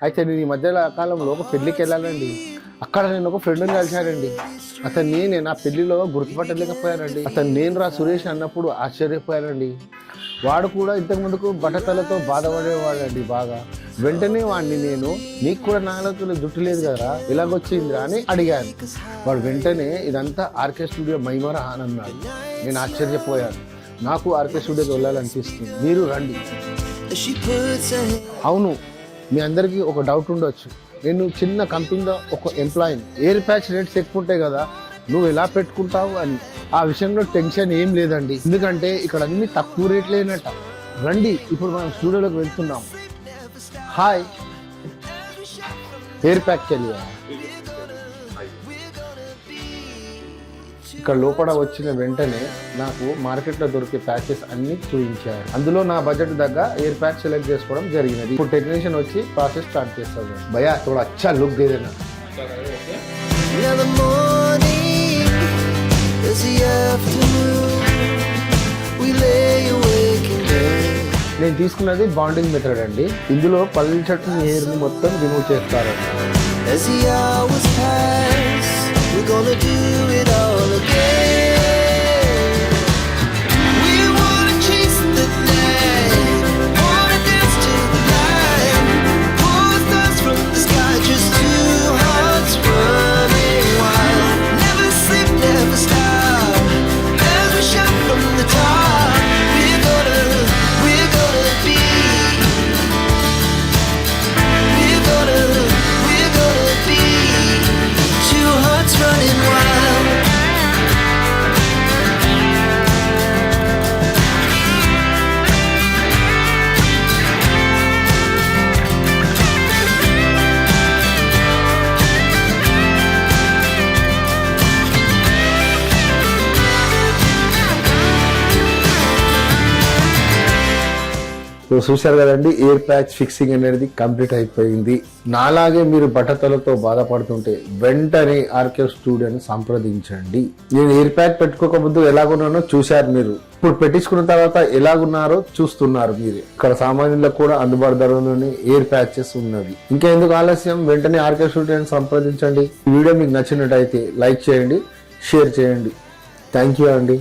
అయితే నేను ఈ మధ్య కాలంలో ఒక పెళ్ళికి వెళ్ళాలండి. అక్కడ నేను ఒక ఫ్రెండ్ని కలిశానండి. నేను నా పెళ్లిలో గుర్తుపట్టలేకపోయానండి. నేను రా సురేష్ అన్నప్పుడు ఆశ్చర్యపోయానండి. వాడు కూడా ఇంతకుముందుకు బట్టతలతో బాధపడేవాడండి బాగా. వెంటనే వాడిని నేను, నీకు కూడా నాలుగు జుట్టు లేదు కదరా, ఎలాగొచ్చిందిరా అని అడిగాను. వాడు వెంటనే ఇదంతా ఆర్కే స్టూడియో మైమరా అని అన్నాడు. నేను ఆశ్చర్యపోయాను. నాకు ఆర్కే స్టూడియోకి వెళ్ళాలనిపిస్తుంది, మీరు రండి. అవును, మీ అందరికీ ఒక డౌట్ ఉండొచ్చు, నేను చిన్న కంపెనీలో ఒక ఎంప్లాయీని, ఎయిర్ ప్యాచ్ రేట్స్ ఎక్కువ ఉంటాయి కదా, నువ్వు ఎలా పెట్టుకుంటావు అని. ఆ విషయంలో టెన్షన్ ఏం లేదండి, ఎందుకంటే ఇక్కడ అన్ని తక్కువ రేట్లేనట. రండి, ఇప్పుడు మనం స్టూడియోలోకి వెళ్తున్నాం. హాయ్, హెయిర్ ప్యాక్ తెలియ ఇక్కడ లోపల వచ్చిన వెంటనే నాకు మార్కెట్లో దొరికే ప్యాచెస్ అన్ని చూపించారు. అందులో నా బడ్జెట్ దగ్గర ఎయిర్ ప్యాక్ సెలెక్ట్ చేసుకోవడం జరిగినది. ఇప్పుడు టెక్నీషియన్ వచ్చి ప్రాసెస్ స్టార్ట్ చేస్తాడు. భయ్యా थोड़ा अच्छा लुक दे देना. నేను తీసుకున్నది బాండింగ్ మెథడ్ అండి. ఇందులో పల్చటి హెయిర్ ని మొత్తం రిమూవ్ చేస్తారు. We're gonna do it all again. We wanna chase the night, wanna dance to the light, pull stars from the sky, just two hearts running wild. Never sleep, never stop, as we shout from the top. We're gonna be, we're gonna be two hearts running wild. చూశారు కదండి, air patch fixing అనేది complete అయిపోయింది. నాలాగే మీరు బట్టతలతో బాధపడుతుంటే వెంటనే RK స్టూడియోని సంప్రదించండి. నేను ఎయిర్ ప్యాక్ పెట్టుకోకముందు ఎలాగున్నానో చూశారు మీరు, ఇప్పుడు పెట్టించుకున్న తర్వాత ఎలాగున్నారో చూస్తున్నారు మీరు. ఇక్కడ సామాన్యులకు కూడా అందుబాటు ధరలోనే ఎయిర్ ప్యాచెస్ ఉన్నవి. ఇంకా ఎందుకు ఆలస్యం, వెంటనే ఆర్కే స్టూడియోని సంప్రదించండి. ఈ వీడియో మీకు నచ్చినట్టయితే లైక్ చేయండి, షేర్ చేయండి. థ్యాంక్ యూ అండి.